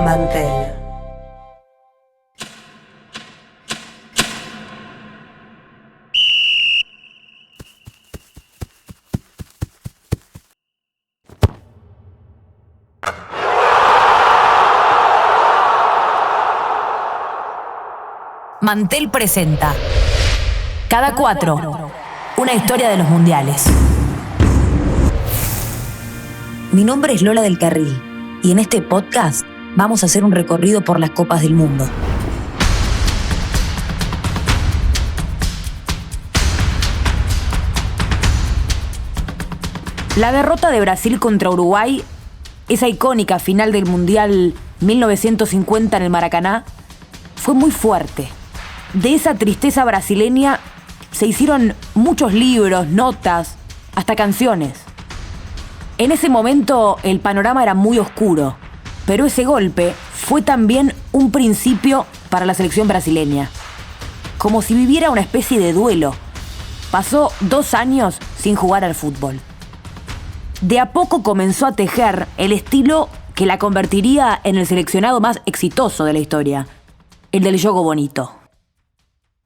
Mantel. Mantel presenta Cada 4, una historia de los mundiales. Mi nombre es Lola del Carril y en este podcast vamos a hacer un recorrido por las copas del mundo. La derrota de Brasil contra Uruguay, esa icónica final del Mundial 1950 en el Maracaná, fue muy fuerte. De esa tristeza brasileña se hicieron muchos libros, notas, hasta canciones. En ese momento el panorama era muy oscuro, pero ese golpe fue también un principio para la selección brasileña. Como si viviera una especie de duelo. Pasó 2 años sin jugar al fútbol. De a poco comenzó a tejer el estilo que la convertiría en el seleccionado más exitoso de la historia, el del jogo bonito.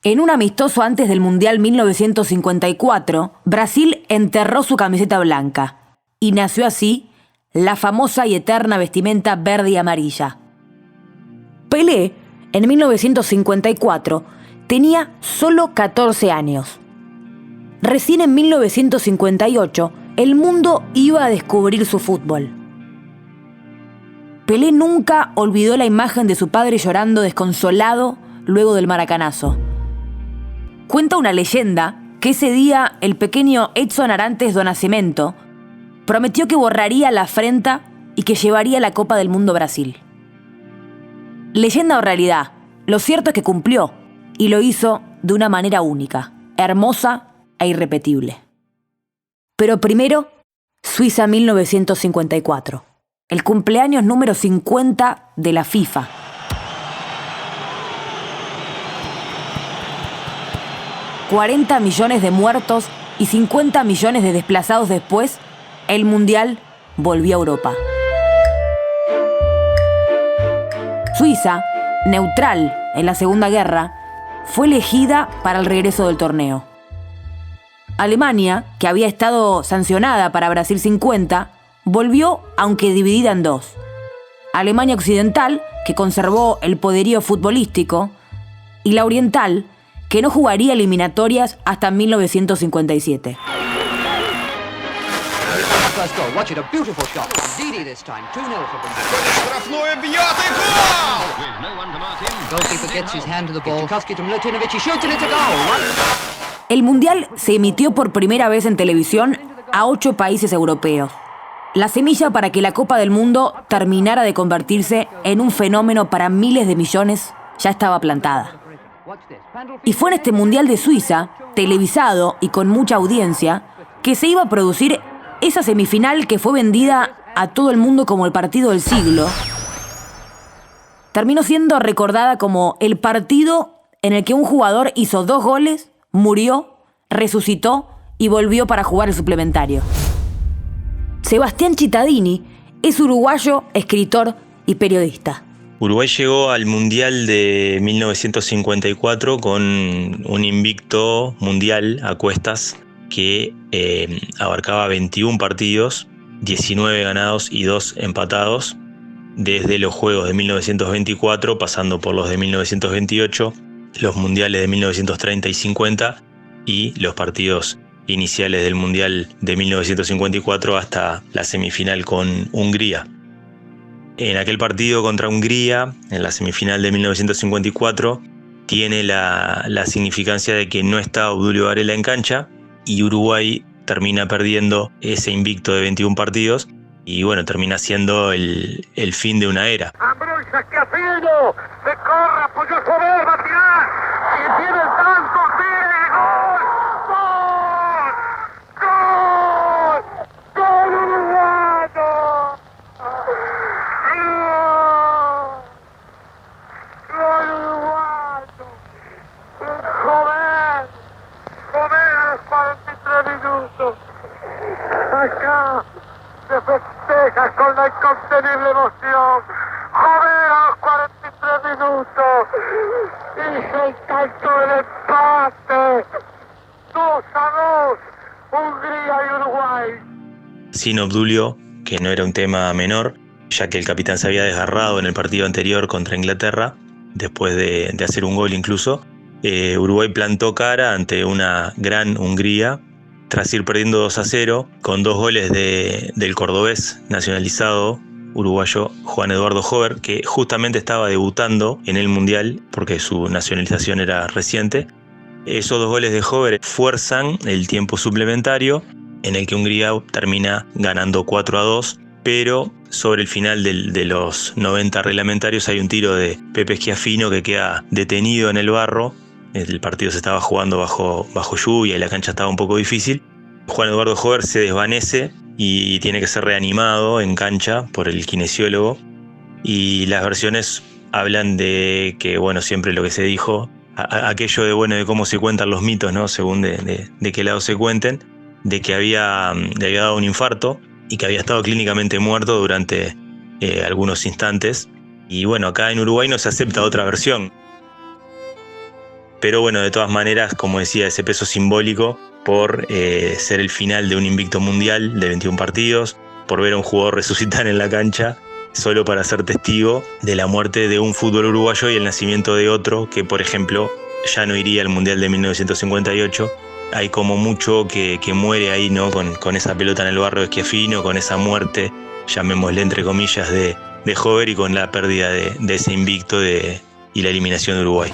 En un amistoso antes del Mundial 1954, Brasil enterró su camiseta blanca y nació así la famosa y eterna vestimenta verde y amarilla. Pelé, en 1954, tenía solo 14 años. Recién en 1958, el mundo iba a descubrir su fútbol. Pelé nunca olvidó la imagen de su padre llorando desconsolado luego del maracanazo. Cuenta una leyenda que ese día el pequeño Edson Arantes do Nascimento prometió que borraría la afrenta y que llevaría la Copa del Mundo a Brasil. Leyenda o realidad, lo cierto es que cumplió y lo hizo de una manera única, hermosa e irrepetible. Pero primero, Suiza 1954, el cumpleaños número 50 de la FIFA. $40 millones de muertos y 50 millones de desplazados después, el Mundial volvió a Europa. Suiza, neutral en la Segunda Guerra, fue elegida para el regreso del torneo. Alemania, que había estado sancionada para Brasil 50, volvió aunque dividida en 2. Alemania Occidental, que conservó el poderío futbolístico, y la Oriental, que no jugaría eliminatorias hasta 1957. El Mundial se emitió por primera vez en televisión a 8 países europeos. La semilla para que la Copa del Mundo terminara de convertirse en un fenómeno para miles de millones ya estaba plantada. Y fue en este Mundial de Suiza, televisado y con mucha audiencia, que se iba a producir esa semifinal que fue vendida a todo el mundo como el partido del siglo. Terminó siendo recordada como el partido en el que un jugador hizo 2 goles, murió, resucitó y volvió para jugar el suplementario. Sebastián Cittadini es uruguayo, escritor y periodista. Uruguay llegó al Mundial de 1954 con un invicto mundial a cuestas que abarcaba 21 partidos, 19 ganados y 2 empatados, desde los Juegos de 1924, pasando por los de 1928, los Mundiales de 1930 y 50 y los partidos iniciales del Mundial de 1954 hasta la semifinal con Hungría. En aquel partido contra Hungría, en la semifinal de 1954, tiene la significancia de que no está Obdulio Varela en cancha y Uruguay termina perdiendo ese invicto de 21 partidos y bueno, termina siendo el fin de una era. Ambroisa, que afino, se corre, apoyó su haber, va a tirar, y tiene el tanto, tiene, gol, gol, gol, gol uruguayo. Joven a los 43 minutos. Acá se festeja con la incontenible emoción. Joven minuto y se cantó el empate. 2-2, Hungría y Uruguay. Sin Obdulio, que no era un tema menor, ya que el capitán se había desgarrado en el partido anterior contra Inglaterra, después de hacer un gol incluso, Uruguay plantó cara ante una gran Hungría, tras ir perdiendo 2-0, con 2 goles del cordobés nacionalizado uruguayo Juan Eduardo Hover, que justamente estaba debutando en el Mundial, porque su nacionalización era reciente. Esos 2 goles de Hover fuerzan el tiempo suplementario, en el que Hungría termina ganando 4-2, pero sobre el final de los 90 reglamentarios hay un tiro de Pepe Schiaffino que queda detenido en el barro. El partido se estaba jugando bajo lluvia y la cancha estaba un poco difícil. Juan Eduardo Hover se desvanece y tiene que ser reanimado en cancha por el kinesiólogo. Y las versiones hablan de que, bueno, siempre lo que se dijo, aquello de, bueno, de cómo se cuentan los mitos, ¿no? Según de qué lado se cuenten, de que le había dado un infarto y que había estado clínicamente muerto durante algunos instantes. Y bueno, acá en Uruguay no se acepta otra versión. Pero bueno, de todas maneras, como decía, ese peso simbólico por ser el final de un invicto mundial de 21 partidos, por ver a un jugador resucitar en la cancha, solo para ser testigo de la muerte de un fútbol uruguayo y el nacimiento de otro que, por ejemplo, ya no iría al Mundial de 1958. Hay como mucho que muere ahí, ¿no? Con esa pelota en el barro de Schiaffino, con esa muerte, llamémosle entre comillas, de Hover, y con la pérdida de ese invicto y la eliminación de Uruguay.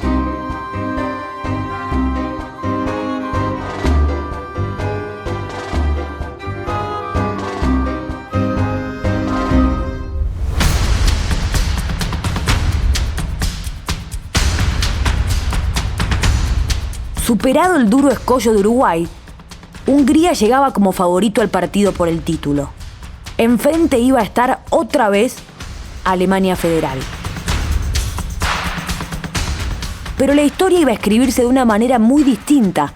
Superado el duro escollo de Uruguay, Hungría llegaba como favorito al partido por el título. Enfrente iba a estar otra vez Alemania Federal. Pero la historia iba a escribirse de una manera muy distinta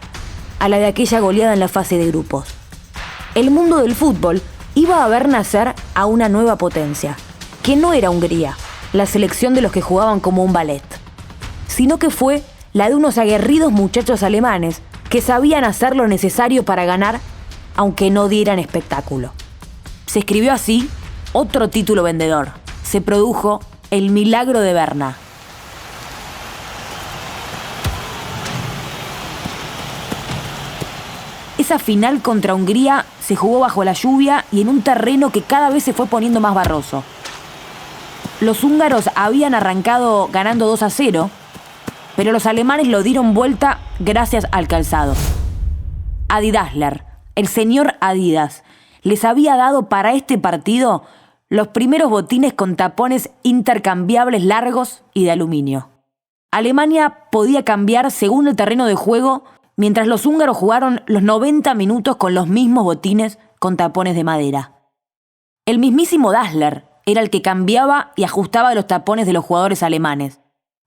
a la de aquella goleada en la fase de grupos. El mundo del fútbol iba a ver nacer a una nueva potencia, que no era Hungría, la selección de los que jugaban como un ballet, sino que fue la de unos aguerridos muchachos alemanes que sabían hacer lo necesario para ganar, aunque no dieran espectáculo. Se escribió así otro título vendedor. Se produjo el milagro de Berna. Esa final contra Hungría se jugó bajo la lluvia y en un terreno que cada vez se fue poniendo más barroso. Los húngaros habían arrancado ganando 2-0, pero los alemanes lo dieron vuelta gracias al calzado. Adi Dassler, el señor Adidas, les había dado para este partido los primeros botines con tapones intercambiables largos y de aluminio. Alemania podía cambiar según el terreno de juego, mientras los húngaros jugaron los 90 minutos con los mismos botines con tapones de madera. El mismísimo Dassler era el que cambiaba y ajustaba los tapones de los jugadores alemanes,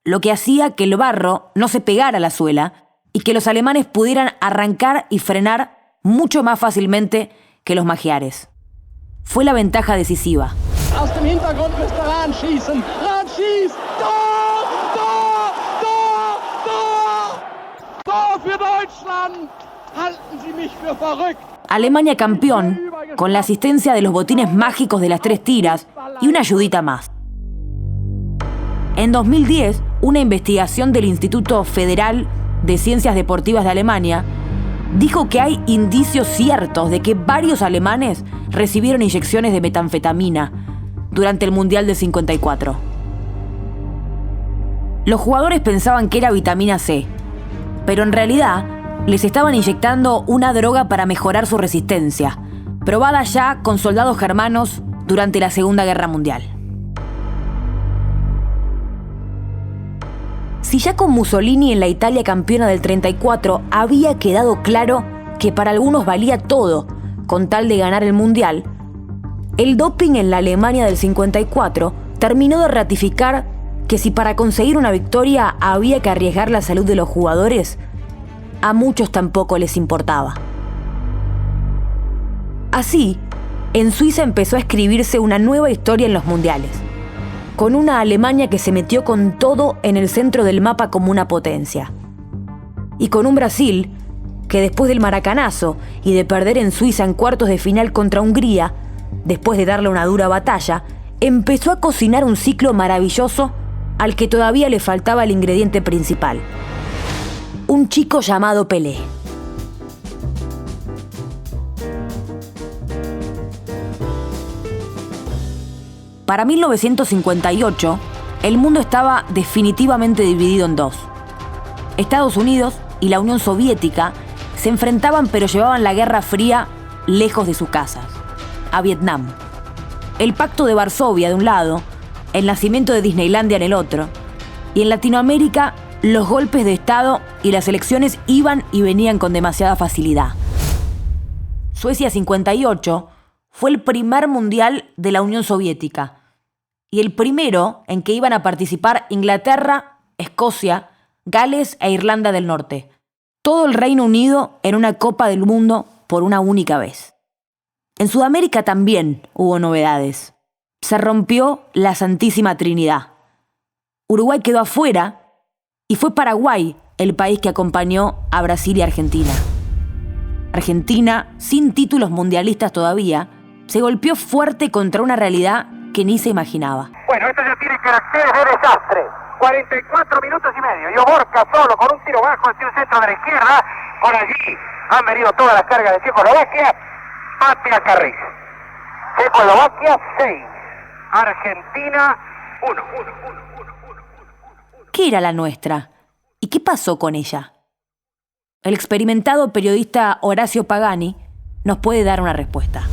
lo que hacía que el barro no se pegara a la suela y que los alemanes pudieran arrancar y frenar mucho más fácilmente que los magiares. Fue la ventaja decisiva. Aus dem Hintergrund müsste Rahn schießen. Rahn schießt. Tor! Tor! Tor! Tor! Tor für Deutschland! Halten Sie mich für verrückt. Alemania campeón, con la asistencia de los botines mágicos de las 3 tiras y una ayudita más. En 2010, una investigación del Instituto Federal de Ciencias Deportivas de Alemania dijo que hay indicios ciertos de que varios alemanes recibieron inyecciones de metanfetamina durante el Mundial del 54. Los jugadores pensaban que era vitamina C, pero en realidad les estaban inyectando una droga para mejorar su resistencia, probada ya con soldados germanos durante la Segunda Guerra Mundial. Si ya con Mussolini en la Italia campeona del 34 había quedado claro que para algunos valía todo con tal de ganar el Mundial, el doping en la Alemania del 54 terminó de ratificar que si para conseguir una victoria había que arriesgar la salud de los jugadores, a muchos tampoco les importaba. Así, en Suiza empezó a escribirse una nueva historia en los mundiales. con una Alemania que se metió con todo en el centro del mapa como una potencia. Y con un Brasil que después del maracanazo y de perder en Suiza en cuartos de final contra Hungría, después de darle una dura batalla, empezó a cocinar un ciclo maravilloso al que todavía le faltaba el ingrediente principal: un chico llamado Pelé. Para 1958, el mundo estaba definitivamente dividido en dos. Estados Unidos y la Unión Soviética se enfrentaban, pero llevaban la Guerra Fría lejos de sus casas, a Vietnam. El Pacto de Varsovia de un lado, el nacimiento de Disneylandia en el otro, y en Latinoamérica los golpes de Estado y las elecciones iban y venían con demasiada facilidad. Suecia 58 fue el primer mundial de la Unión Soviética y el primero en que iban a participar Inglaterra, Escocia, Gales e Irlanda del Norte. Todo el Reino Unido en una Copa del Mundo por una única vez. En Sudamérica también hubo novedades. Se rompió la Santísima Trinidad. Uruguay quedó afuera y fue Paraguay el país que acompañó a Brasil y Argentina. Argentina, sin títulos mundialistas todavía, se golpeó fuerte contra una realidad que ni se imaginaba. Bueno, esto ya tiene caracteres de desastre. 44 minutos y medio. Y Borca solo con un tiro bajo hacia el centro de la izquierda. Por allí han venido todas las cargas de Checoslovaquia. Patea Carriz. Checoslovaquia 6. Argentina 1. ¿Qué era la nuestra? ¿Y qué pasó con ella? El experimentado periodista Horacio Pagani nos puede dar una respuesta.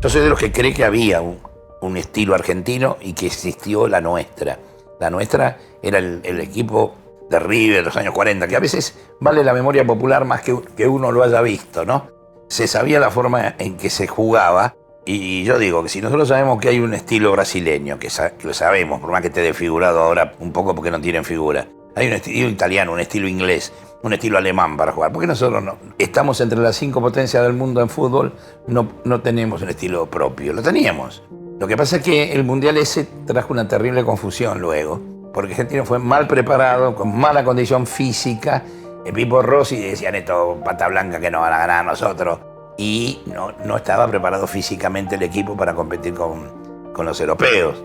Yo soy de los que cree que había un estilo argentino y que existió la nuestra. La nuestra era el equipo de River de los años 40, que a veces vale la memoria popular más que uno lo haya visto, ¿no? Se sabía la forma en que se jugaba, y yo digo que si nosotros sabemos que hay un estilo brasileño, que lo sabemos, por más que esté desfigurado ahora un poco porque no tienen figura, hay un estilo italiano, un estilo inglés, un estilo alemán para jugar. ¿Por qué nosotros no? Estamos entre las 5 potencias del mundo en fútbol, no tenemos un estilo propio. Lo teníamos. Lo que pasa es que el Mundial ese trajo una terrible confusión luego, porque Argentina fue mal preparado, con mala condición física. El Pipo Rossi decían esto, pata blanca que nos van a ganar a nosotros. Y no estaba preparado físicamente el equipo para competir con los europeos.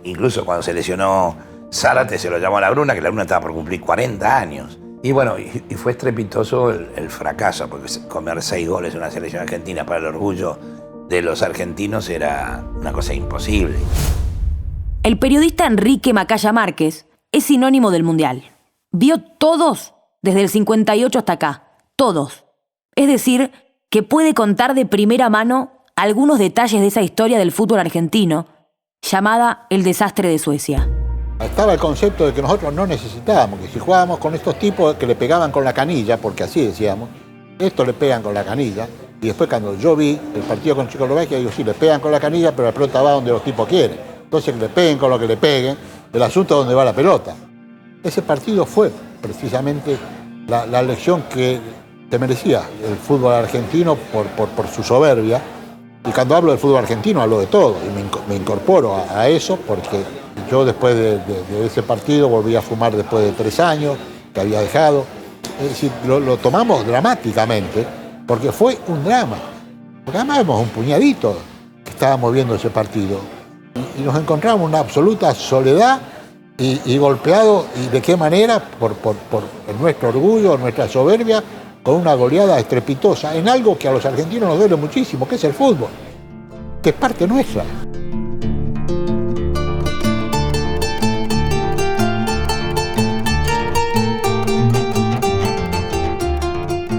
Incluso cuando se lesionó Zárate se lo llamó a la Bruna, que la Bruna estaba por cumplir 40 años. Y bueno, y fue estrepitoso el fracaso, porque comer 6 goles en una selección argentina para el orgullo de los argentinos era una cosa imposible. El periodista Enrique Macaya Márquez es sinónimo del Mundial. Vio todos desde el 58 hasta acá, todos. Es decir, que puede contar de primera mano algunos detalles de esa historia del fútbol argentino, llamada el desastre de Suecia. Estaba el concepto de que nosotros no necesitábamos, que si jugábamos con estos tipos que le pegaban con la canilla, porque así decíamos, estos le pegan con la canilla, y después cuando yo vi el partido con Checoslovaquia, digo, sí, le pegan con la canilla, pero la pelota va donde los tipos quieren. Entonces que le peguen con lo que le peguen, el asunto es donde va la pelota. Ese partido fue precisamente la lección que merecía el fútbol argentino por su soberbia. Y cuando hablo del fútbol argentino hablo de todo, y me incorporo a eso porque yo después de ese partido volví a fumar después de 3 años, que había dejado. Es decir, lo tomamos dramáticamente, porque fue un drama. Porque además éramos un puñadito que estábamos viendo ese partido. Y nos encontramos en una absoluta soledad y golpeado, y de qué manera, por nuestro orgullo, nuestra soberbia, con una goleada estrepitosa en algo que a los argentinos nos duele muchísimo, que es el fútbol, que es parte nuestra.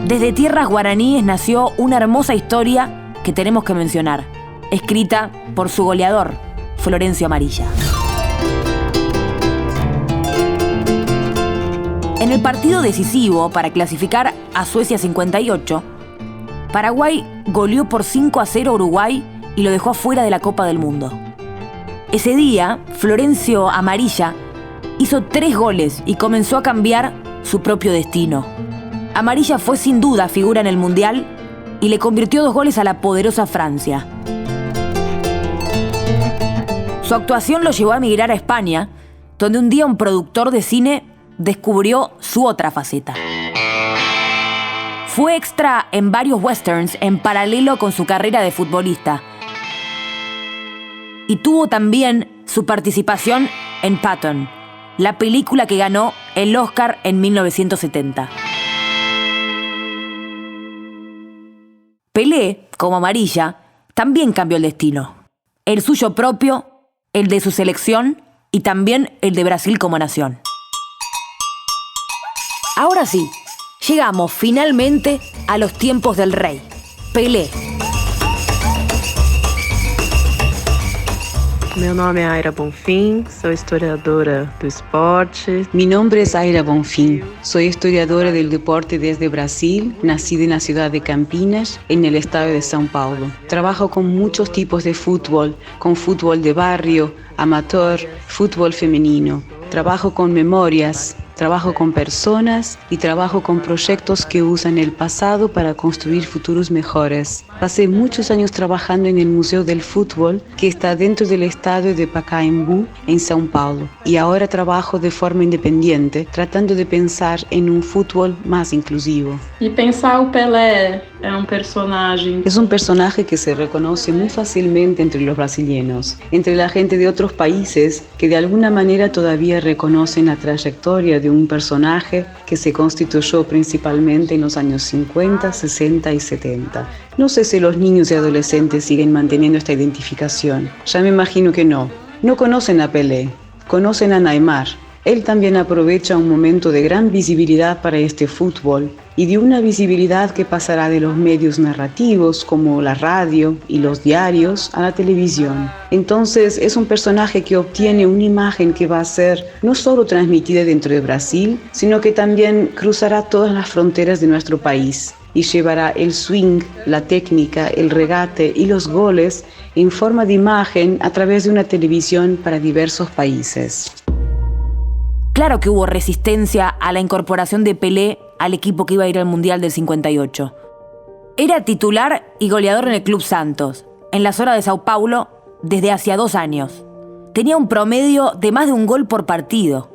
Desde tierras guaraníes nació una hermosa historia que tenemos que mencionar, escrita por su goleador, Florencio Amarilla. En el partido decisivo para clasificar a Suecia 58, Paraguay goleó por 5-0 a Uruguay y lo dejó afuera de la Copa del Mundo. Ese día, Florencio Amarilla hizo 3 goles y comenzó a cambiar su propio destino. Amarilla fue sin duda figura en el Mundial y le convirtió 2 goles a la poderosa Francia. Su actuación lo llevó a emigrar a España, donde un día un productor de cine descubrió su otra faceta. Fue extra en varios westerns en paralelo con su carrera de futbolista. Y tuvo también su participación en Patton, la película que ganó el Oscar en 1970. Pelé, como Amarilla, también cambió el destino. El suyo propio, el de su selección y también el de Brasil como nación. Ahora sí, llegamos finalmente a los tiempos del rey, Pelé. Meu nome é Aira Bonfim, soy historiadora do esporte. Mi nombre es Aira Bonfim, soy historiadora del deporte desde Brasil, nacida en la ciudad de Campinas, en el estado de São Paulo. Trabajo con muchos tipos de fútbol, con fútbol de barrio, amateur, fútbol femenino. Trabajo con memorias, trabajo con personas y trabajo con proyectos que usan el pasado para construir futuros mejores. Pasé muchos años trabajando en el Museo del Fútbol, que está dentro del estadio de Pacaembu, en São Paulo. Y ahora trabajo de forma independiente, tratando de pensar en un fútbol más inclusivo. E pensar o Pelé é personaje. Es un personaje que se reconoce muy fácilmente entre los brasileños, entre la gente de otros países que de alguna manera todavía reconocen la trayectoria de un personaje que se constituyó principalmente en los años 50, 60 y 70. No sé si los niños y adolescentes siguen manteniendo esta identificación. Ya me imagino que no. No conocen a Pelé, conocen a Neymar. Él también aprovecha un momento de gran visibilidad para este fútbol y de una visibilidad que pasará de los medios narrativos como la radio y los diarios a la televisión. Entonces es un personaje que obtiene una imagen que va a ser no solo transmitida dentro de Brasil, sino que también cruzará todas las fronteras de nuestro país y llevará el swing, la técnica, el regate y los goles en forma de imagen a través de una televisión para diversos países. Claro que hubo resistencia a la incorporación de Pelé al equipo que iba a ir al Mundial del 58. Era titular y goleador en el Club Santos, en la zona de Sao Paulo, desde hacía 2 años. Tenía un promedio de más de un gol por partido.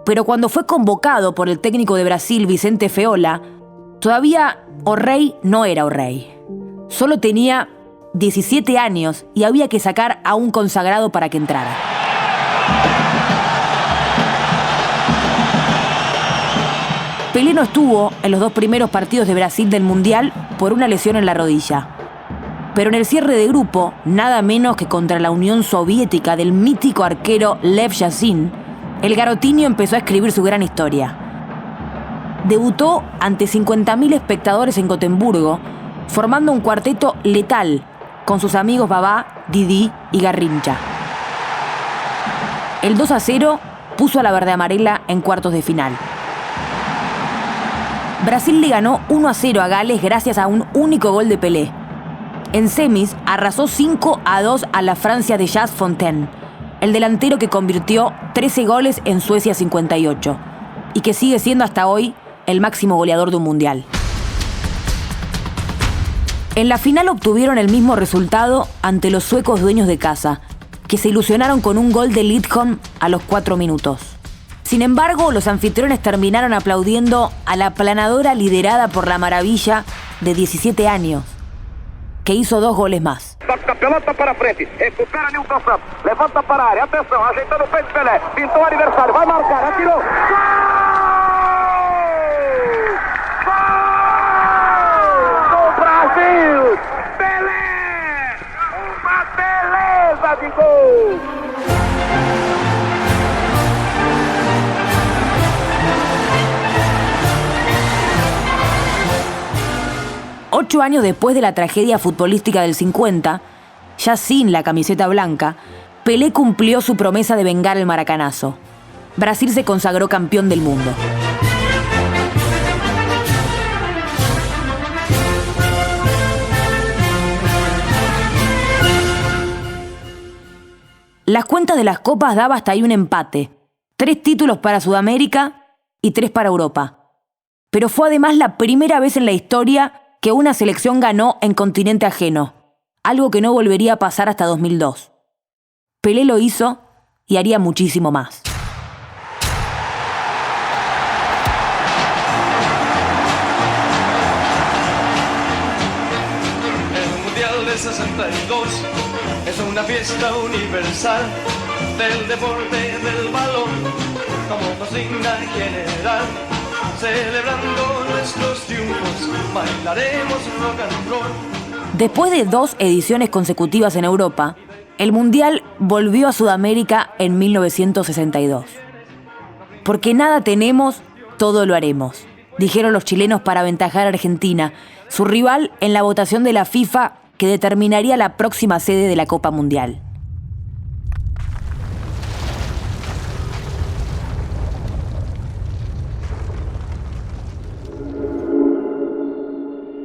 Pero cuando fue convocado por el técnico de Brasil, Vicente Feola, todavía O'Reilly no era O'Reilly. Solo tenía 17 años y había que sacar a un consagrado para que entrara. Pelé no estuvo en los 2 primeros partidos de Brasil del Mundial por una lesión en la rodilla. Pero en el cierre de grupo, nada menos que contra la Unión Soviética del mítico arquero Lev Yashin, el garotinho empezó a escribir su gran historia. Debutó ante 50.000 espectadores en Gotemburgo, formando un cuarteto letal con sus amigos Babá, Didi y Garrincha. El 2-0 puso a la verde amarela en cuartos de final. Brasil le ganó 1-0 a Gales gracias a un único gol de Pelé. En semis arrasó 5-2 a la Francia de Jacques Fontaine, el delantero que convirtió 13 goles en Suecia 58 y que sigue siendo hasta hoy el máximo goleador de un mundial. En la final obtuvieron el mismo resultado ante los suecos dueños de casa, que se ilusionaron con un gol de Lidholm a los 4 minutos. Sin embargo, los anfitriones terminaron aplaudiendo a la planadora liderada por la maravilla de 17 años, que hizo 2 goles más. Toca pelota para frente, recupera Nilton Santos, levanta para a área, atenção, ajeitando o peito Pelé, pintou o aniversário, vai marcar, atirou, gol! Do Brasil, Pelé, uma beleza de gol! 8 años después de la tragedia futbolística del 50, ya sin la camiseta blanca, Pelé cumplió su promesa de vengar el maracanazo. Brasil se consagró campeón del mundo. Las cuentas de las copas daba hasta ahí un empate. 3 títulos para Sudamérica y 3 para Europa. Pero fue además la primera vez en la historia que una selección ganó en continente ajeno, algo que no volvería a pasar hasta 2002. Pelé lo hizo y haría muchísimo más. El Mundial del 62 es una fiesta universal del deporte del balón, como consigna general. Celebrando nuestros triunfos, bailaremos rock and roll. Después de 2 ediciones consecutivas en Europa, el Mundial volvió a Sudamérica en 1962. Porque nada tenemos, todo lo haremos, dijeron los chilenos para aventajar a Argentina, su rival en la votación de la FIFA que determinaría la próxima sede de la Copa Mundial.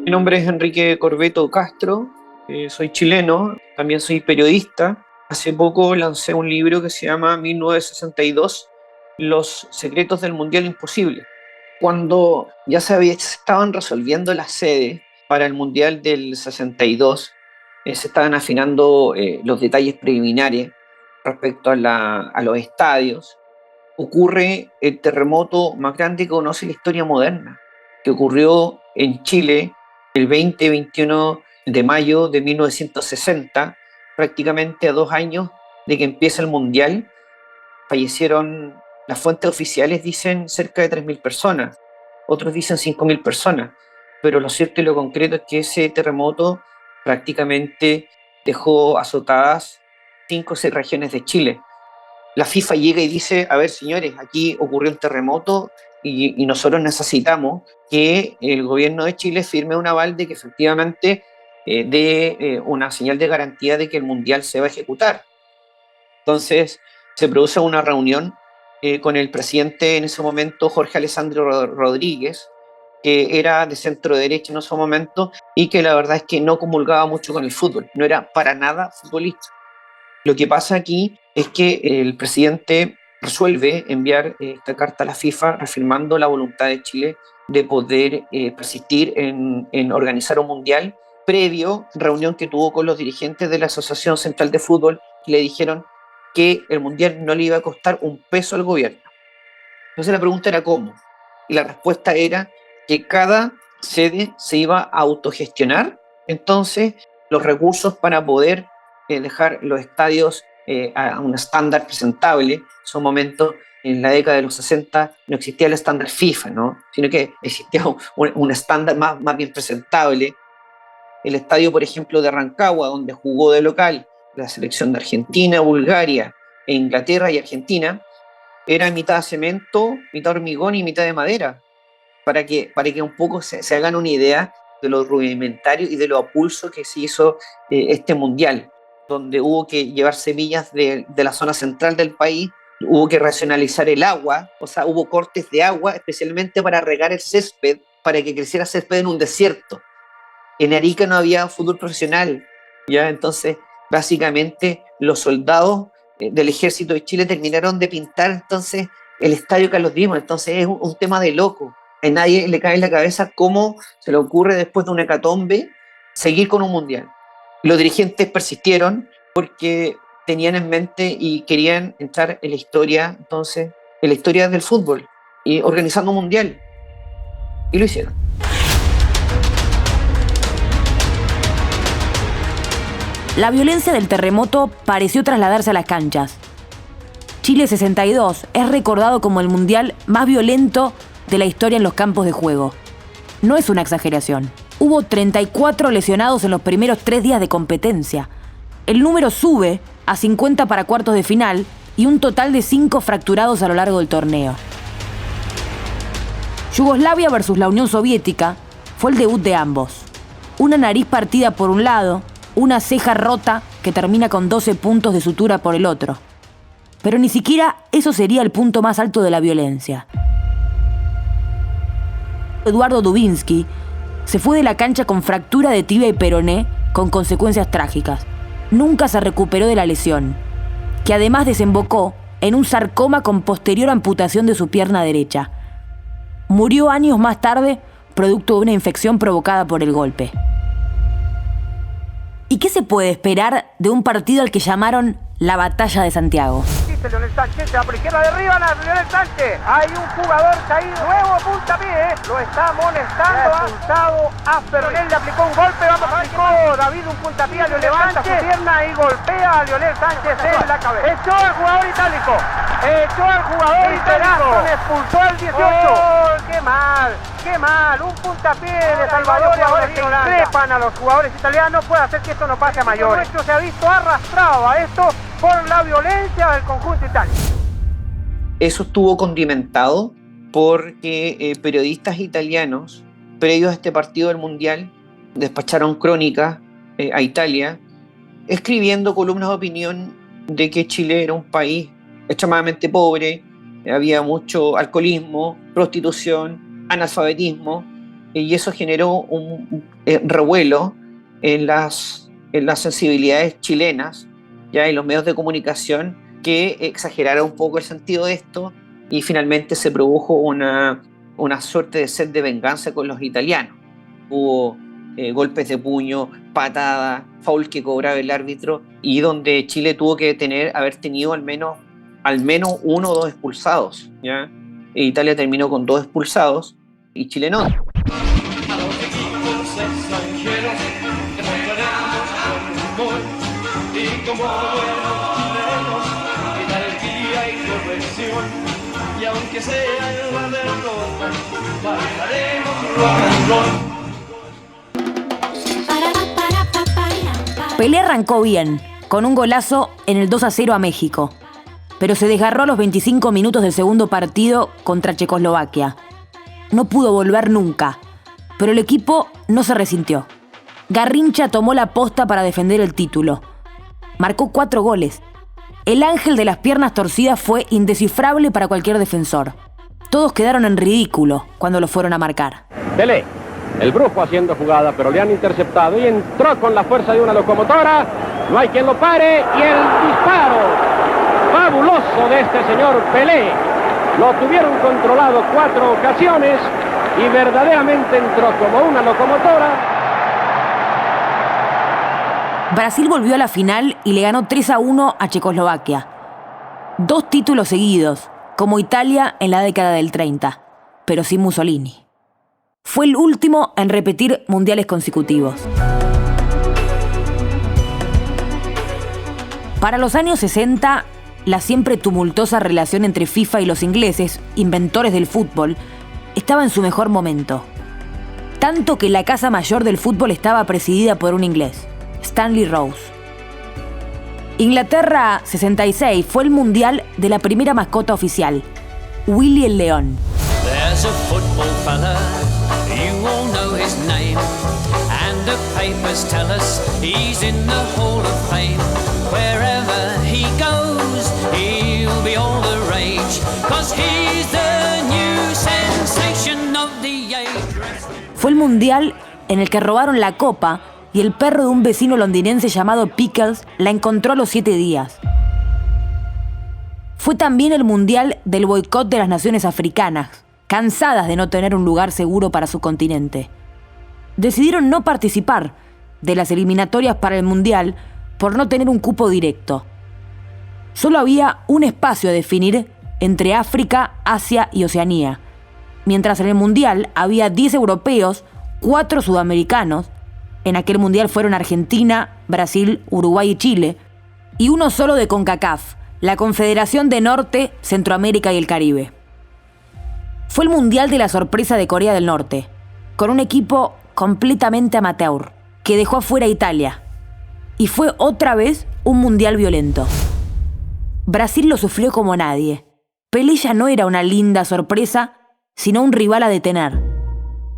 Mi nombre es Enrique Corbeto Castro, soy chileno, también soy periodista. Hace poco lancé un libro que se llama 1962, Los secretos del Mundial Imposible. Cuando ya se estaban resolviendo las sedes para el Mundial del 62, se estaban afinando los detalles preliminares respecto a los estadios, ocurre el terremoto más grande que conoce la historia moderna, que ocurrió en Chile el 20-21 de mayo de 1960, prácticamente a 2 años de que empieza el Mundial. Fallecieron, las fuentes oficiales dicen cerca de 3.000 personas, otros dicen 5.000 personas, pero lo cierto y lo concreto es que ese terremoto prácticamente dejó azotadas 5 o 6 regiones de Chile. La FIFA llega y dice, a ver señores, aquí ocurrió un terremoto y nosotros necesitamos que el gobierno de Chile firme un aval de que efectivamente dé una señal de garantía de que el Mundial se va a ejecutar. Entonces se produce una reunión con el presidente en ese momento, Jorge Alessandro Rodríguez, que era de centro derecha en ese momento y que la verdad es que no comulgaba mucho con el fútbol, no era para nada futbolista. Lo que pasa aquí es que el presidente resuelve enviar esta carta a la FIFA reafirmando la voluntad de Chile de poder persistir en organizar un mundial, previo reunión que tuvo con los dirigentes de la Asociación Central de Fútbol, que le dijeron que el mundial no le iba a costar un peso al gobierno. Entonces la pregunta era ¿cómo? Y la respuesta era que cada sede se iba a autogestionar, entonces los recursos para poder dejar los estadios a un estándar presentable. En su momento, en la década de los 60, no existía el estándar FIFA, ¿no? Sino que existía un estándar más bien presentable. El estadio, por ejemplo, de Rancagua, donde jugó de local la selección de Argentina, Bulgaria, e Inglaterra y Argentina, era mitad cemento, mitad hormigón y mitad de madera, para que un poco se hagan una idea de lo rudimentario y de lo a pulso que se hizo este mundial, donde hubo que llevar semillas de la zona central del país, hubo que racionalizar el agua, o sea, hubo cortes de agua especialmente para regar el césped, para que creciera césped en un desierto. En Arica no había fútbol profesional, ¿ya? Entonces, básicamente, los soldados del ejército de Chile terminaron de pintar entonces el estadio Carlos Dimas. Entonces es un tema de loco. A nadie le cae en la cabeza cómo se le ocurre después de una hecatombe seguir con un mundial. Los dirigentes persistieron porque tenían en mente y querían entrar en la historia, entonces, en la historia del fútbol y organizando un mundial. Y lo hicieron. La violencia del terremoto pareció trasladarse a las canchas. Chile 62 es recordado como el mundial más violento de la historia en los campos de juego. No es una exageración. Hubo 34 lesionados en los primeros 3 días de competencia. El número sube a 50 para cuartos de final y un total de 5 fracturados a lo largo del torneo. Yugoslavia versus la Unión Soviética fue el debut de ambos. Una nariz partida por un lado, una ceja rota que termina con 12 puntos de sutura por el otro. Pero ni siquiera eso sería el punto más alto de la violencia. Eduardo Dubinsky se fue de la cancha con fractura de tibia y peroné con consecuencias trágicas. Nunca se recuperó de la lesión, que además desembocó en un sarcoma con posterior amputación de su pierna derecha. Murió años más tarde producto de una infección provocada por el golpe. ¿Y qué se puede esperar de un partido al que llamaron la batalla de Santiago. Leonel Sánchez, por izquierda derriba a Leonel Sánchez. Hay un jugador caído, nuevo puntapié, lo está amonestando, apuntado a Fernández, le aplicó un golpe, aplicó David un puntapié a Leonel Sánchez, su pierna y golpea a Leonel Sánchez en la cabeza. Echó al jugador itálico, expulsó al 18. ¡Oh, qué mal! Un puntapié de Salvador y ahora que increpan a los jugadores italianos puede hacer que esto no pase a mayores. Nuestro se ha visto arrastrado a esto por la violencia del conjunto itálico. Eso estuvo condimentado porque periodistas italianos, previos a este partido del Mundial, despacharon crónicas a Italia, escribiendo columnas de opinión de que Chile era un país extremadamente pobre, había mucho alcoholismo, prostitución, analfabetismo, y eso generó un revuelo en las sensibilidades chilenas, ya en los medios de comunicación, que exagerara un poco el sentido de esto, y finalmente se produjo una suerte de sed de venganza con los italianos. Hubo golpes de puño, patadas, foul que cobraba el árbitro, y donde Chile tuvo que haber tenido al menos 1 o 2 expulsados, ¿ya? E Italia terminó con 2 expulsados y Chile no. Y aunque sea en la derrota, bailaremos rock and roll. Pelé arrancó bien, con un golazo en el 2-0 a México, pero se desgarró a los 25 minutos del segundo partido contra Checoslovaquia. No pudo volver nunca, pero el equipo no se resintió. Garrincha tomó la posta para defender el título. Marcó 4 goles. El ángel de las piernas torcidas fue indescifrable para cualquier defensor. Todos quedaron en ridículo cuando lo fueron a marcar. Pelé, el brujo haciendo jugada, pero le han interceptado y entró con la fuerza de una locomotora. No hay quien lo pare y el disparo fabuloso de este señor Pelé. Lo tuvieron controlado 4 ocasiones y verdaderamente entró como una locomotora. Brasil volvió a la final y le ganó 3-1 a Checoslovaquia. 2 títulos seguidos, como Italia en la década del 30, pero sin Mussolini. Fue el último en repetir mundiales consecutivos. Para los años 60, la siempre tumultuosa relación entre FIFA y los ingleses, inventores del fútbol, estaba en su mejor momento. Tanto que la casa mayor del fútbol estaba presidida por un inglés, Stanley Rose. Inglaterra 66 fue el mundial de la primera mascota oficial, Willy el León. There's a football fella, you all know his name, and the papers tell us he's in the Hall of Fame. Wherever he goes, he'll be all the rage, 'cause he's the new sensation of the age. Fue el mundial en el que robaron la copa y el perro de un vecino londinense llamado Pickles la encontró a los 7 días. Fue también el mundial del boicot de las naciones africanas, cansadas de no tener un lugar seguro para su continente. Decidieron no participar de las eliminatorias para el mundial por no tener un cupo directo. Solo había un espacio a definir entre África, Asia y Oceanía, mientras en el mundial había 10 europeos, 4 sudamericanos. En aquel mundial fueron Argentina, Brasil, Uruguay y Chile, y uno solo de CONCACAF, la Confederación de Norte, Centroamérica y el Caribe. Fue el mundial de la sorpresa de Corea del Norte, con un equipo completamente amateur, que dejó afuera a Italia. Y fue otra vez un mundial violento. Brasil lo sufrió como nadie. Pelé ya no era una linda sorpresa, sino un rival a detener.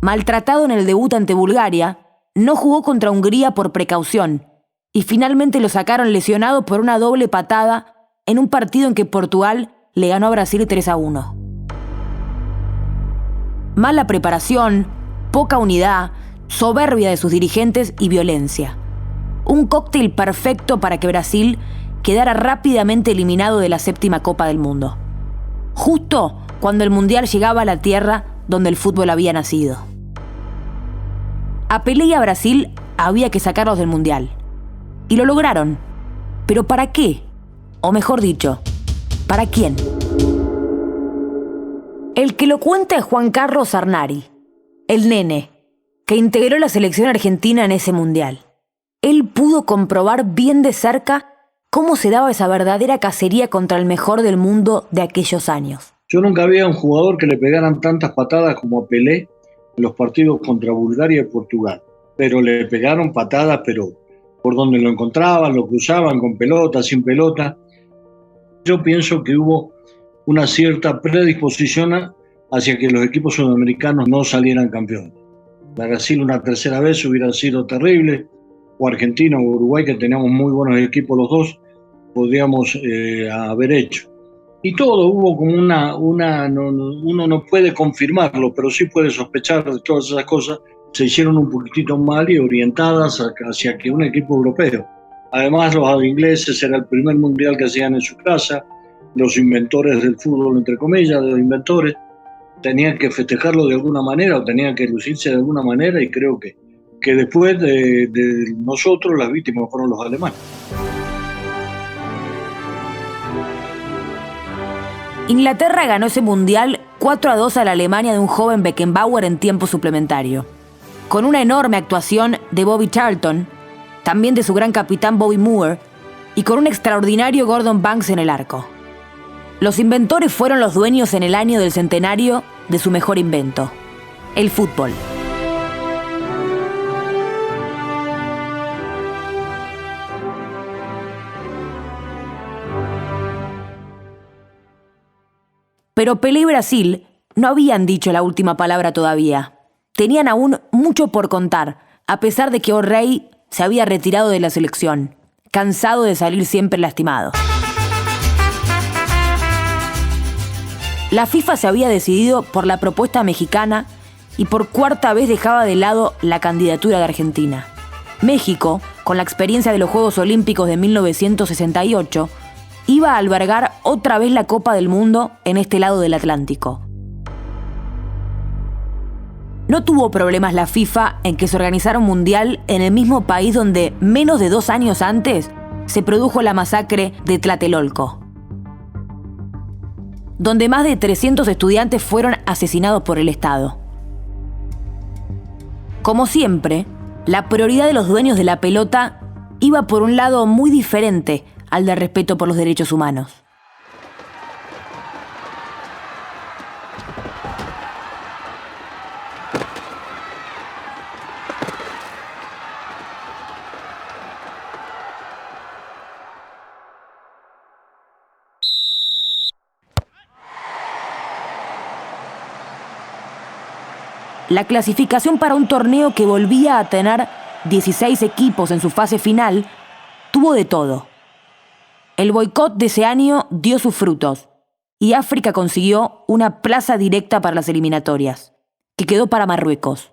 Maltratado en el debut ante Bulgaria, no jugó contra Hungría por precaución y finalmente lo sacaron lesionado por una doble patada en un partido en que Portugal le ganó a Brasil 3-1. Mala preparación, poca unidad, soberbia de sus dirigentes y violencia. Un cóctel perfecto para que Brasil quedara rápidamente eliminado de la 7ª Copa del Mundo. Justo cuando el Mundial llegaba a la tierra donde el fútbol había nacido. A Pelé y a Brasil había que sacarlos del Mundial. Y lo lograron. ¿Pero para qué? O mejor dicho, ¿para quién? El que lo cuenta es Juan Carlos Arnari, el nene, que integró la selección argentina en ese mundial. Él pudo comprobar bien de cerca cómo se daba esa verdadera cacería contra el mejor del mundo de aquellos años. Yo nunca había un jugador que le pegaran tantas patadas como a Pelé en los partidos contra Bulgaria y Portugal. Pero le pegaron patadas, pero por donde lo encontraban, lo cruzaban con pelota, sin pelota. Yo pienso que hubo una cierta predisposición hacia que los equipos sudamericanos no salieran campeones. Brasil una tercera vez hubiera sido terrible, o Argentina o Uruguay, que teníamos muy buenos equipos los dos, podríamos haber hecho. Y todo hubo como uno no puede confirmarlo, pero sí puede sospechar de todas esas cosas. Se hicieron un poquitito mal y orientadas hacia que un equipo europeo. Además, los ingleses era el primer mundial que hacían en su casa, los inventores del fútbol, entre comillas, de los inventores, tenían que festejarlo de alguna manera o tenían que lucirse de alguna manera, y creo que después de nosotros las víctimas fueron los alemanes. Inglaterra ganó ese mundial 4-2 a la Alemania de un joven Beckenbauer en tiempo suplementario, con una enorme actuación de Bobby Charlton, también de su gran capitán Bobby Moore, y con un extraordinario Gordon Banks en el arco. Los inventores fueron los dueños en el año del centenario de su mejor invento, el fútbol. Pero Pelé y Brasil no habían dicho la última palabra todavía. Tenían aún mucho por contar, a pesar de que O'Reilly se había retirado de la selección, cansado de salir siempre lastimado. La FIFA se había decidido por la propuesta mexicana y por cuarta vez dejaba de lado la candidatura de Argentina. México, con la experiencia de los Juegos Olímpicos de 1968, iba a albergar otra vez la Copa del Mundo en este lado del Atlántico. No tuvo problemas la FIFA en que se organizara un mundial en el mismo país donde menos de 2 años antes se produjo la masacre de Tlatelolco, donde más de 300 estudiantes fueron asesinados por el Estado. Como siempre, la prioridad de los dueños de la pelota iba por un lado muy diferente al de respeto por los derechos humanos. La clasificación para un torneo que volvía a tener 16 equipos en su fase final tuvo de todo. El boicot de ese año dio sus frutos y África consiguió una plaza directa para las eliminatorias, que quedó para Marruecos.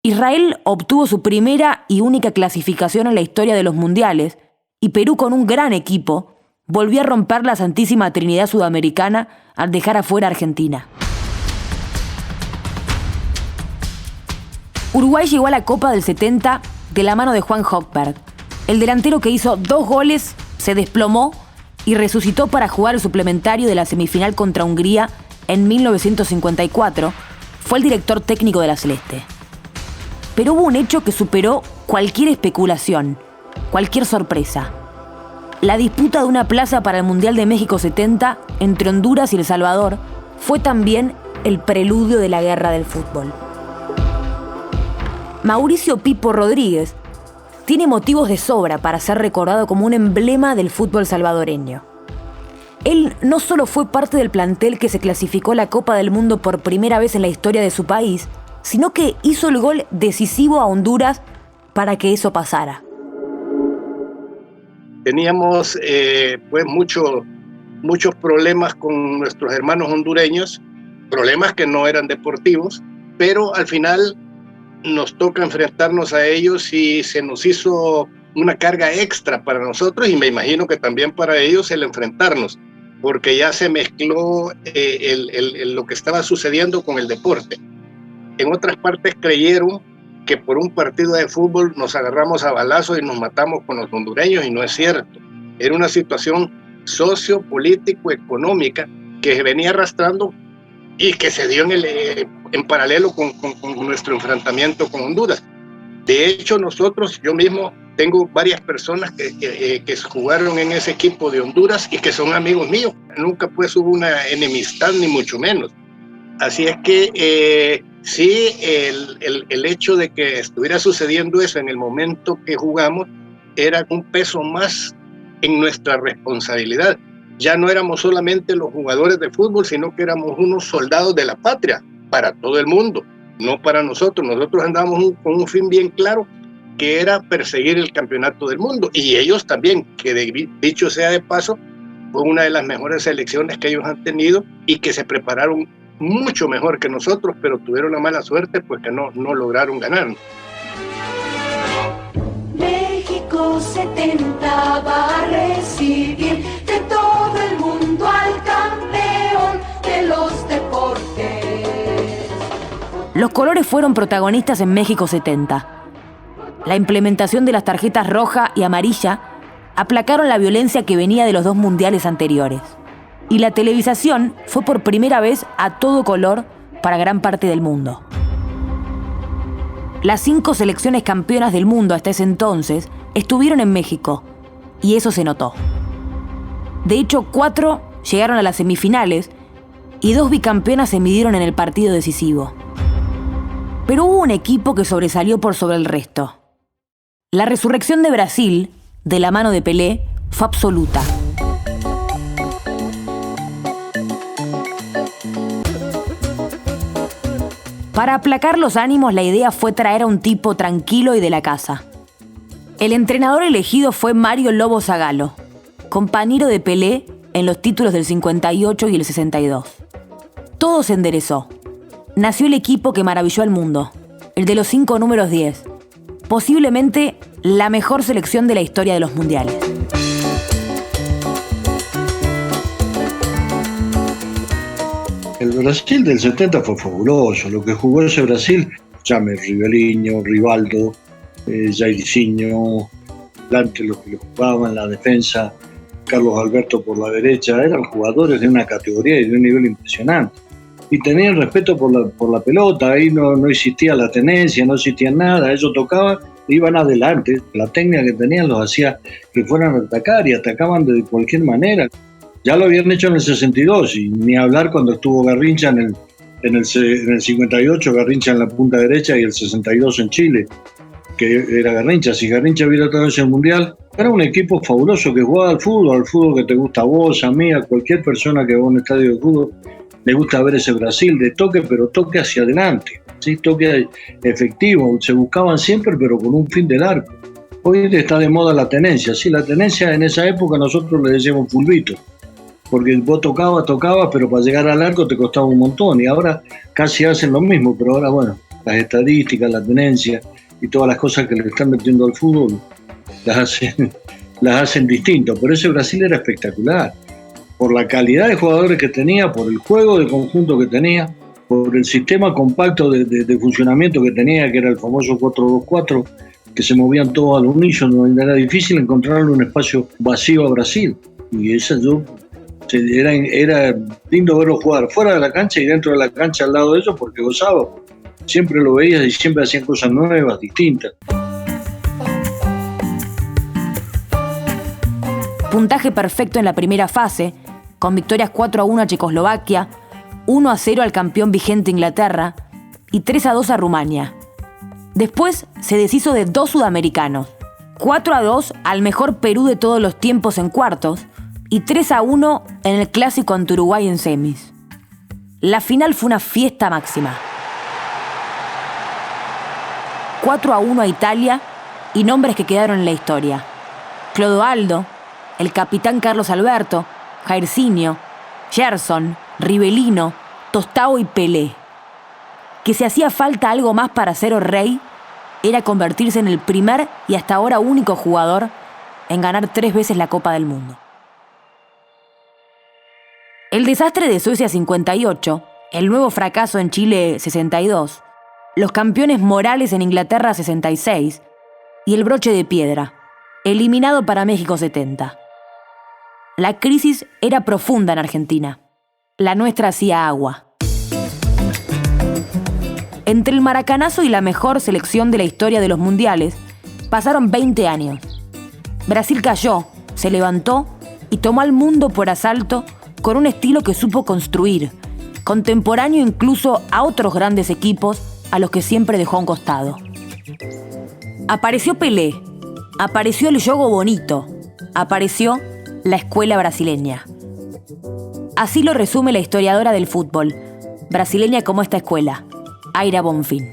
Israel obtuvo su primera y única clasificación en la historia de los mundiales y Perú, con un gran equipo, volvió a romper la Santísima Trinidad Sudamericana al dejar afuera a Argentina. Uruguay llegó a la Copa del 70 de la mano de Juan Hochberg. El delantero que hizo 2 goles se desplomó y resucitó para jugar el suplementario de la semifinal contra Hungría en 1954. Fue el director técnico de la Celeste. Pero hubo un hecho que superó cualquier especulación, cualquier sorpresa. La disputa de una plaza para el Mundial de México 70 entre Honduras y El Salvador fue también el preludio de la guerra del fútbol. Mauricio Pipo Rodríguez tiene motivos de sobra para ser recordado como un emblema del fútbol salvadoreño. Él no solo fue parte del plantel que se clasificó a la Copa del Mundo por primera vez en la historia de su país, sino que hizo el gol decisivo a Honduras para que eso pasara. Teníamos pues muchos problemas con nuestros hermanos hondureños, problemas que no eran deportivos, pero al final nos toca enfrentarnos a ellos y se nos hizo una carga extra para nosotros, y me imagino que también para ellos el enfrentarnos, porque ya se mezcló lo que estaba sucediendo con el deporte. En otras partes creyeron que por un partido de fútbol nos agarramos a balazos y nos matamos con los hondureños, y no es cierto. Era una situación sociopolítico-económica que se venía arrastrando y que se dio en paralelo con nuestro enfrentamiento con Honduras. De hecho, yo mismo tengo varias personas que jugaron en ese equipo de Honduras y que son amigos míos. Nunca pues hubo una enemistad, ni mucho menos. Así es que sí, el hecho de que estuviera sucediendo eso en el momento que jugamos era un peso más en nuestra responsabilidad. Ya no éramos solamente los jugadores de fútbol, sino que éramos unos soldados de la patria para todo el mundo, no para nosotros. Nosotros andábamos con un fin bien claro, que era perseguir el campeonato del mundo. Y ellos también, que dicho sea de paso, fue una de las mejores selecciones que ellos han tenido y que se prepararon mucho mejor que nosotros, pero tuvieron la mala suerte pues que no lograron ganar. México 70 va a recibir de todo el mundo al campeón de los deportes. Los colores fueron protagonistas en México 70. La implementación de las tarjetas roja y amarilla aplacaron la violencia que venía de los 2 mundiales anteriores. Y la televisación fue por primera vez a todo color para gran parte del mundo. Las 5 selecciones campeonas del mundo hasta ese entonces estuvieron en México, y eso se notó. De hecho, 4 llegaron a las semifinales y 2 bicampeonas se midieron en el partido decisivo. Pero hubo un equipo que sobresalió por sobre el resto. La resurrección de Brasil, de la mano de Pelé, fue absoluta. Para aplacar los ánimos, la idea fue traer a un tipo tranquilo y de la casa. El entrenador elegido fue Mario Lobo Zagallo, compañero de Pelé en los títulos del 58 y el 62. Todo se enderezó. Nació el equipo que maravilló al mundo, el de los 5 números 10, posiblemente la mejor selección de la historia de los mundiales. El Brasil del 70 fue fabuloso. Lo que jugó ese Brasil, llame Riveliño, Rivaldo, Jairzinho, delante los que jugaban, la defensa, Carlos Alberto por la derecha, eran jugadores de una categoría y de un nivel impresionante. Y tenían respeto por la pelota, ahí no existía la tenencia, no existía nada, ellos tocaban, iban adelante. La técnica que tenían los hacía que fueran a atacar y atacaban de cualquier manera. Ya lo habían hecho en el 62, y ni hablar cuando estuvo Garrincha en el 58, Garrincha en la punta derecha, y el 62 en Chile, que era Garrincha. Si Garrincha hubiera estado en ese mundial, era un equipo fabuloso que jugaba al fútbol que te gusta a vos, a mí, a cualquier persona que va a un estadio de fútbol, le gusta ver ese Brasil de toque, pero toque hacia adelante, ¿sí? Toque efectivo, se buscaban siempre, pero con un fin de largo. Hoy está de moda la tenencia, sí, la tenencia en esa época nosotros le decíamos fulbito, porque vos tocabas, pero para llegar al arco te costaba un montón, y ahora casi hacen lo mismo, pero ahora, bueno, las estadísticas, la tenencia y todas las cosas que le están metiendo al fútbol las hacen distinto. Pero ese Brasil era espectacular, por la calidad de jugadores que tenía, por el juego de conjunto que tenía, por el sistema compacto de funcionamiento que tenía, que era el famoso 4-2-4, que se movían todos al unísono, donde era difícil encontrarle un espacio vacío a Brasil. Y era lindo verlo jugar fuera de la cancha y dentro de la cancha al lado de ellos, porque gozaba. Siempre lo veías y siempre hacían cosas nuevas, distintas. Puntaje perfecto en la primera fase, con victorias 4-1 a Checoslovaquia, 1-0 al campeón vigente Inglaterra y 3-2 a Rumania. Después se deshizo de 2 sudamericanos, 4-2 al mejor Perú de todos los tiempos en cuartos y 3-1 en el clásico ante Uruguay en semis. La final fue una fiesta máxima. 4-1 a Italia y nombres que quedaron en la historia: Clodoaldo, el capitán Carlos Alberto, Jairzinho, Gerson, Rivellino, Tostao y Pelé. Que si hacía falta algo más para ser rey, era convertirse en el primer y hasta ahora único jugador en ganar 3 veces la Copa del Mundo. El desastre de Suecia 58, el nuevo fracaso en Chile 62, los campeones morales en Inglaterra 66 y el broche de piedra, eliminado para México 70. la crisis era profunda en Argentina. La nuestra hacía agua. Entre el maracanazo y la mejor selección de la historia de los mundiales, pasaron 20 años. Brasil cayó, se levantó y tomó al mundo por asalto con un estilo que supo construir, contemporáneo incluso a otros grandes equipos a los que siempre dejó a un costado. Apareció Pelé, apareció el juego bonito, apareció la escuela brasileña. Así lo resume la historiadora del fútbol, brasileña como esta escuela, Aira Bonfim.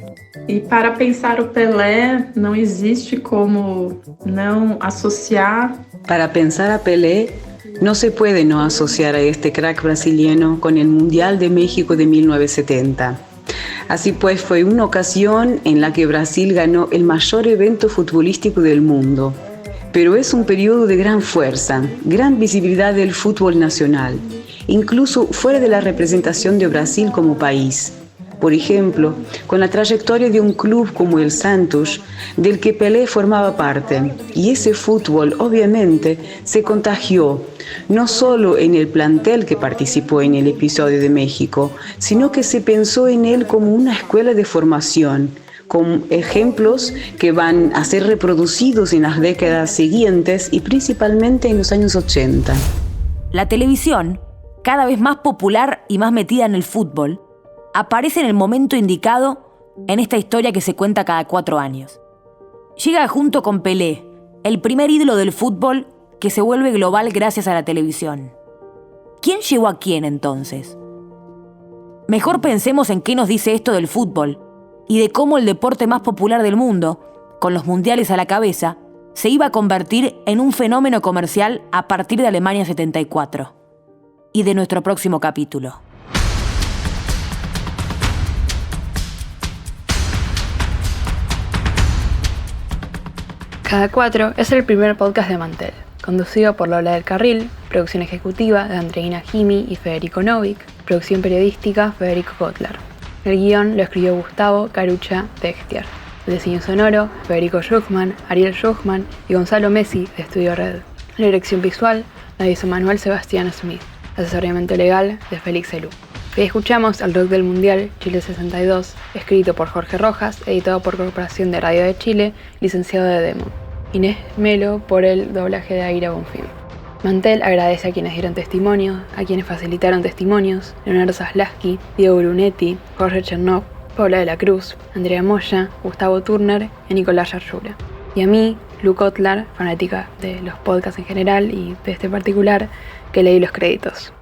E para pensar o Pelé, não existe como não associar. Para pensar a Pelé, no se puede no asociar a este crack brasileño con el Mundial de México de 1970. Así pues, fue una ocasión en la que Brasil ganó el mayor evento futbolístico del mundo. Pero es un periodo de gran fuerza, gran visibilidad del fútbol nacional, incluso fuera de la representación de Brasil como país. Por ejemplo, con la trayectoria de un club como el Santos, del que Pelé formaba parte. Y ese fútbol, obviamente, se contagió, no solo en el plantel que participó en el episodio de México, sino que se pensó en él como una escuela de formación, con ejemplos que van a ser reproducidos en las décadas siguientes y principalmente en los años 80. La televisión, cada vez más popular y más metida en el fútbol, aparece en el momento indicado en esta historia que se cuenta cada 4 años. Llega junto con Pelé, el primer ídolo del fútbol que se vuelve global gracias a la televisión. ¿Quién llegó a quién entonces? Mejor pensemos en qué nos dice esto del fútbol y de cómo el deporte más popular del mundo, con los mundiales a la cabeza, se iba a convertir en un fenómeno comercial a partir de Alemania 74. Y de nuestro próximo capítulo. Cada 4 es el primer podcast de Mantel, conducido por Lola del Carril, producción ejecutiva de Andreina Jimi y Federico Novik, producción periodística Federico Kotler. El guión lo escribió Gustavo Carucha Textier. El diseño sonoro, Federico Schuchman, Ariel Schuchman y Gonzalo Messi de Estudio Red. La dirección visual la hizo Manuel Sebastián Smith. Asesoramiento legal de Félix Elú. Hoy escuchamos El Rock del Mundial Chile 62, escrito por Jorge Rojas, editado por Corporación de Radio de Chile, licenciado de Demo. Inés Melo por el doblaje de Aira Bonfim. Mantel agradece a quienes dieron testimonio, a quienes facilitaron testimonios: Leonardo Zaslaski, Diego Brunetti, Jorge Chernov, Paula de la Cruz, Andrea Moya, Gustavo Turner y Nicolás Yarrura. Y a mí, Lu Kotler, fanática de los podcasts en general y de este particular, que leí los créditos.